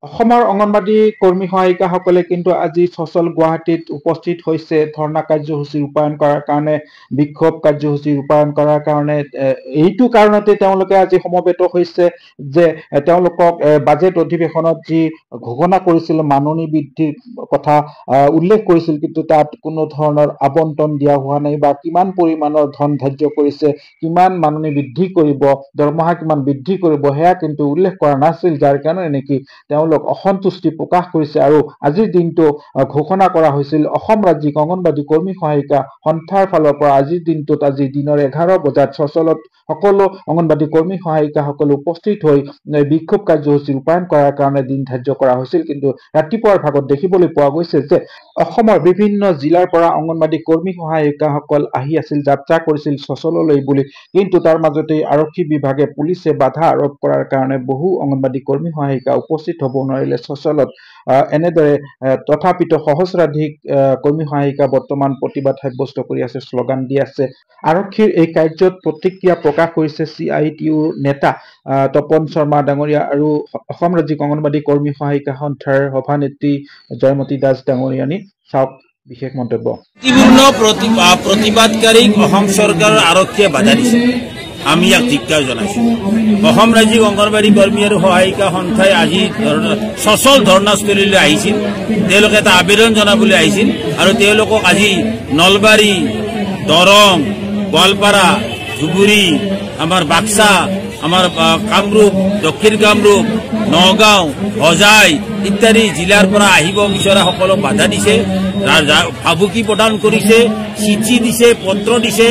অসমৰ অংগনবাদী কৰ্মী সহায়িকাসকলে কিন্তু আজি সচল গুৱাহাটীত উপস্থিত হৈছে ধৰ্ণা কাৰ্যসূচী ৰূপায়ণ কৰাৰ কাৰণে, বিক্ষোভ কাৰ্যসূচী ৰূপায়ণ কৰাৰ কাৰণে। এইটো কাৰণতে তেওঁলোকে আজি সমবেত হৈছে যে তেওঁলোকক বাজেট অধিৱেশনত যি ঘোষণা কৰিছিল মাননি বৃদ্ধিৰ কথা উল্লেখ কৰিছিল, কিন্তু তাত কোনো ধৰণৰ আবণ্টন দিয়া হোৱা নাই বা কিমান পৰিমাণৰ ধন ধাৰ্য কৰিছে, কিমান মাননি বৃদ্ধি কৰিব, দৰমহা কিমান বৃদ্ধি কৰিব, সেয়া কিন্তু উল্লেখ কৰা নাছিল, যাৰ কাৰণে নেকি অসন্তুষ্টি প্ৰকাশ কৰিছে। আৰু আজিৰ দিনটো ঘোষণা কৰা হৈছিল অসম ৰাজ্যিক অংগনবাদী কৰ্মী সহায়িকা সন্থাৰ ফালৰ পৰা। আজিৰ দিনটোত আজি দিনৰ 11 বজাত সচলত সকলো অংগনবাদী কৰ্মী সহায়িকাসকলে উপস্থিত হৈ বিক্ষোভ কাৰ্যসূচী ৰূপায়ণ কৰাৰ কাৰণে দিন ধাৰ্য কৰা হৈছিল। কিন্তু ৰাতিপুৱাৰ ভাগত দেখিবলৈ পোৱা গৈছে যে অসমৰ বিভিন্ন জিলাৰ পৰা অংগনবাদী কৰ্মী সহায়িকাসকল আহি আছিল, যাত্ৰা কৰিছিল সচললৈ বুলি, কিন্তু তাৰ মাজতে আৰক্ষী বিভাগে পুলিচে বাধা আৰোপ কৰাৰ কাৰণে বহু অংগনবাদী কৰ্মী সহায়িকা উপস্থিত হ'ব নোৱাৰিলে সচলত। এনেদৰে তথাপিতো সহস্ৰাধিক কৰ্মী সহায়িকা বৰ্তমান প্ৰতিবাদ সাব্যস্ত কৰি আছে, শ্লোগান দি আছে। আৰক্ষীৰ এই কাৰ্যত প্ৰতিক্ৰিয়া প্ৰকাশ কৰিছে CITUৰ নেতা তপন শৰ্মা ডাঙৰীয়া আৰু অসম ৰাজ্যিক অংগনবাদী কৰ্মী সহায়িকা সন্থাৰ সভানেত্ৰী জয়মতী দাস ডাঙৰীয়ানী। চাওক বিশেষ মন্তব্য। প্ৰতিবাদকাৰীক অসম চৰকাৰৰ আৰক্ষীয়ে বাধা দিছে, আমি ইয়াক ধিক্কাৰ জনাইছো। অসম ৰাজ্যিক অংগনবাদী কৰ্মী আৰু সহায়িকা সন্থাই আজি সচল ধৰ্ণাস্থলীলৈ আহিছিল। তেওঁলোকে এটা আবেদন জনাবলৈ আহিছিল আৰু তেওঁলোকক আজি নলবাৰী, দৰং, গোৱালপাৰা, ধুবুৰী, আমাৰ বাক্সা, আমাৰ কামৰূপ, দক্ষিণ কামৰূপ, নগাঁও, হোজাই ইত্যাদি জিলাৰ পৰা আহিব বিচৰা সকলক বাধা দিছে, ভাবুকি প্ৰদান কৰিছে, চিঠি দিছে, পত্ৰ দিছে,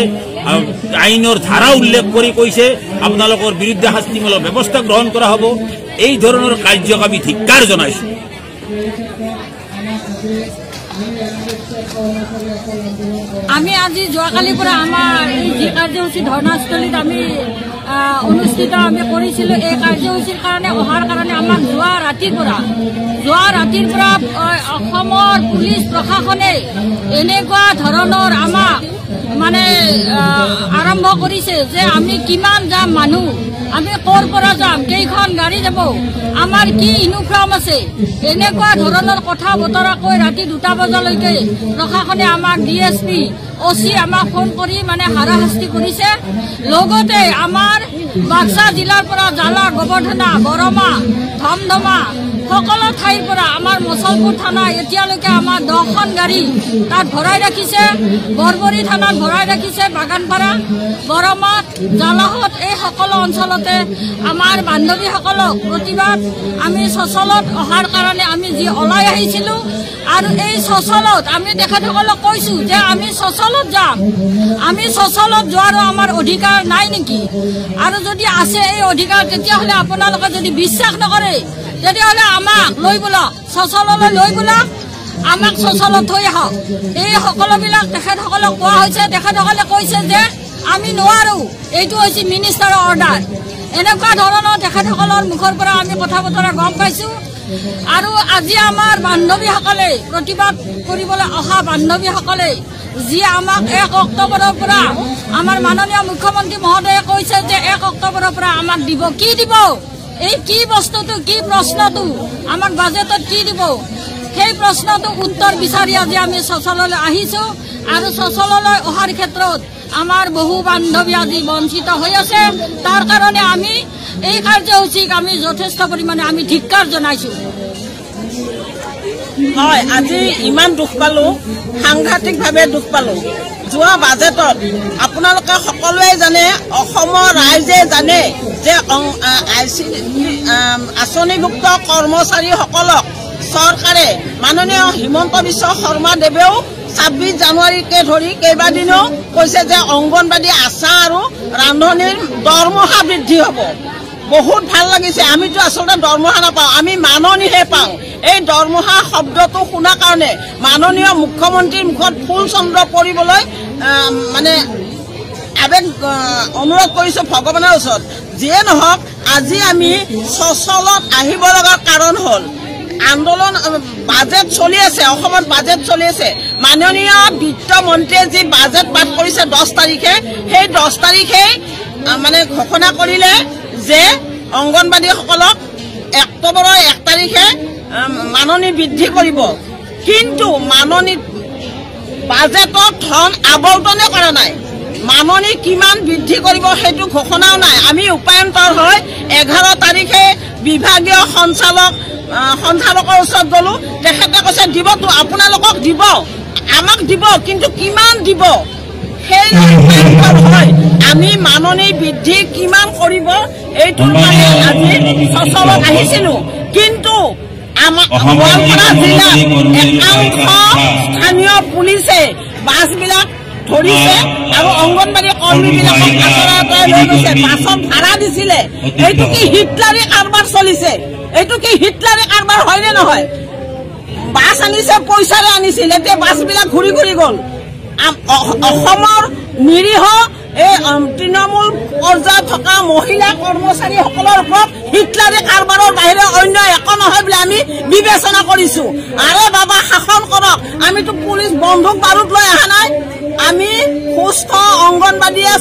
আইনৰ ধাৰা উল্লেখ কৰি কৈছে আপোনালোকৰ বিৰুদ্ধে শাস্তিমূলক ব্যৱস্থা গ্ৰহণ কৰা হ'ব। এই ধৰণৰ কাৰ্যক আমি ধিক্কাৰ জনাইছো। আমি আজি যোৱাকালিৰ পৰা আমাৰ এই যি কাৰ্যসূচী ধৰ্ণাস্থলীত আমি অনুষ্ঠিত আমি কৰিছিলো, এই কাৰ্যসূচীৰ কাৰণে অহাৰ কাৰণে আমাক যোৱা ৰাতিৰ পৰা অসমৰ পুলিচ প্ৰশাসনে এনেকুৱা ধৰণৰ আমাক মানে আৰম্ভ কৰিছে যে আমি কিমান যাম মানুহ, আমি ক'ৰ পৰা যাম, কেইখন গাড়ী যাব, আমাৰ কি ইউনিফৰ্ম আছে, এনেকুৱা ধৰণৰ কথা বতৰা কৈ ৰাতি 2টা বজালৈকে প্ৰশাসনে আমাক DSP, OC আমাক ফোন কৰি মানে হাৰাশাস্তি কৰিছে। লগতে আমাৰ বাক্সা জিলাৰ পৰা জালা, গোবৰ্ধনা, বৰমা, ধমধমা সকলো ঠাইৰ পৰা আমাৰ মুছলপুৰ থানা এতিয়ালৈকে আমাৰ 10খন গাড়ী তাত ভৰাই ৰাখিছে, বৰবৰী থানাত ভৰাই ৰাখিছে, বাগানপাৰা, বৰমাত, জালাহত এই সকলো অঞ্চলতে আমাৰ বান্ধৱীসকলক প্ৰতিবাদ আমি সচলত অহাৰ কাৰণে আমি যি ওলাই আহিছিলোঁ আৰু এই সচলত আমি তেখেতসকলক কৈছোঁ যে আমি সচলত যাম, আমি সচলত যোৱাৰো আমাৰ অধিকাৰ নাই নেকি, আৰু যদি আছে এই অধিকাৰ তেতিয়াহ'লে আপোনালোকে যদি বিশ্বাস নকৰে তেতিয়াহ'লে আমাক লৈ বোলক, সচললৈ লৈ বোলক, আমাক সচলত থৈ আহক। এই সকলোবিলাক তেখেতসকলক কোৱা হৈছে, তেখেতসকলে কৈছে যে আমি নোৱাৰোঁ, এইটো হৈছে মিনিষ্টাৰৰ অৰ্ডাৰ। এনেকুৱা ধৰণৰ তেখেতসকলৰ মুখৰ পৰা আমি কথা বতৰা গম পাইছোঁ। আৰু আজি আমাৰ বান্ধৱীসকলে প্ৰতিবাদ কৰিবলৈ অহা বান্ধৱীসকলে যি আমাক 1 অক্টোবৰৰ পৰা আমাৰ মাননীয় মুখ্যমন্ত্ৰী মহোদয়ে কৈছে যে 1 অক্টোবৰৰ পৰা আমাক দিব, কি দিব, এই কি বস্তুটো, কি প্ৰশ্নটো আমাক বাজেটত কি দিব, সেই প্ৰশ্নটো উত্তৰ বিচাৰি আজি আমি সচললৈ আহিছোঁ। আৰু সচললৈ অহাৰ ক্ষেত্ৰত আমাৰ বহু বান্ধৱী আজি বঞ্চিত হৈ আছে, তাৰ কাৰণে আমি এই কাৰ্যসূচীক আমি যথেষ্ট পৰিমাণে আমি ধিক্কাৰ জনাইছোঁ। হয়, আজি ইমান দুখ পালোঁ, সাংঘাতিকভাৱে দুখ পালোঁ। যোৱা বাজেটত আপোনালোকে সকলোৱে জানে, অসমৰ ৰাইজে জানে যে আঁচনিভুক্ত কৰ্মচাৰীসকলক চৰকাৰে মাননীয় হিমন্ত বিশ্ব শৰ্মা দেৱেও 26 জানুৱাৰীকে ধৰি কেইবাদিনো কৈছে যে অংগনবাদী আশা আৰু ৰান্ধনীৰ দৰমহা বৃদ্ধি হ'ব। বহুত ভাল লাগিছে, আমিতো আচলতে দৰমহা নাপাওঁ, আমি মাননিহে পাওঁ। এই দৰমহা শব্দটো শুনা কাৰণে মাননীয় মুখ্যমন্ত্ৰীৰ মুখত ফুল চন্দ্ৰ পৰিবলৈ মানে আবেগ অনুৰোধ কৰিছোঁ ভগৱানৰ ওচৰত। যিয়ে নহওক, আজি আমি সচলত আহিব লগাৰ কাৰণ হ'ল আন্দোলন, বাজেট চলি আছে, অসমত বাজেট চলি আছে। মাননীয় বিত্তমন্ত্ৰীয়ে যি বাজেট পাঠ কৰিছে 10 তাৰিখে, সেই 10 তাৰিখেই মানে ঘোষণা কৰিলে যে অংগনবাদীসকলক অক্টোবৰৰ 1 তাৰিখে মাননি বৃদ্ধি কৰিব, কিন্তু মাননি বাজেটত ধন আবণ্টনে কৰা নাই। মাননি কিমান বৃদ্ধি কৰিব সেইটো ঘোষণাও নাই। আমি উপায়ন্তৰ হৈ 11 তাৰিখে বিভাগীয় সঞ্চালকৰ ওচৰত গ'লো। তেখেতে কৈছে দিবতো, আপোনালোকক দিব, আমাক দিব, কিন্তু কিমান দিব সেই হয়। আমি মাননি বৃদ্ধি কিমান কৰিব এইটোৰ কাৰণে আজি সচলত আহিছিলো, কিন্তু গোৱালপাৰা জিলাত একাংশ স্থানীয় পুলিচে বাছবিলাক ধৰিছে আৰু অংগনবাড়ী কৰ্মীবিলাকক আঁতৰাই লৈ গৈছে। বাছত ভাড়া দিছিলে। এইটো কি হিটলাৰী কাৰবাৰ চলিছে? এইটো কি হিটলাৰী কাৰবাৰ হয়নে নহয়? বাছ আনিছে, পইচাৰে আনিছিল, এতিয়া বাছবিলাক ঘূৰি ঘূৰি গ'ল। অসমৰ নিৰীহ এই তৃণমূল পৰ্যায়ত থকা মহিলা কৰ্মচাৰীসকলৰ ওপৰত হিটলাৰী কাৰবাৰৰ বাহিৰে অন্য একো নহয় বুলি আমি বিবেচনা কৰিছো। আৰে বাবা, শাসন কৰক। আমিতো পুলিচ বন্দুক বাৰুদ লৈ অহা নাই। আমি সুস্থ অংগনবাড়ীয়ে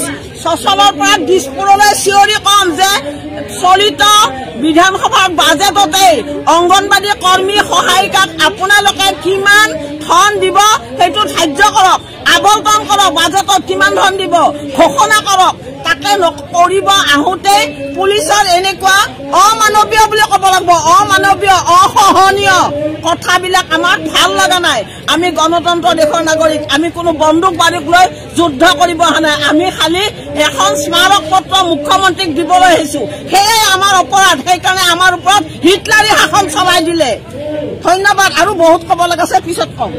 সচলৰ পৰা দিছপুৰলৈ চিঞৰি কম যে চলিত বিধানসভাৰ বাজেটতে অংগনবাড়ী কৰ্মী সহায়িকাক আপোনালোকে কিমান ধন দিব সেইটো ধাৰ্য কৰক, আবণ্টন কৰক। বাজেটত কিমান ধন দিব ঘোষণা কৰক। তাকে কৰিব আহোঁতে পুলিচৰ এনেকুৱা অমানৱীয় বুলি ক'ব লাগিব, অমানৱীয়, অসহনীয় কথাবিলাক আমাৰ ভাল লগা নাই। আমি গণতন্ত্ৰ দেশৰ নাগৰিক। আমি কোনো বন্দুক বাৰুদ লৈ যুদ্ধ কৰিব অহা নাই। আমি খালি এখন স্মাৰক পত্ৰ মুখ্যমন্ত্ৰীক দিবলৈ আহিছো। সেয়াই আমাৰ অপৰাধ। সেইকাৰণে আমাৰ ওপৰত হিটলাৰী শাসন চলাই দিলে। ধন্যবাদ। আৰু বহুত ক'ব লগা আছে, পিছত কম।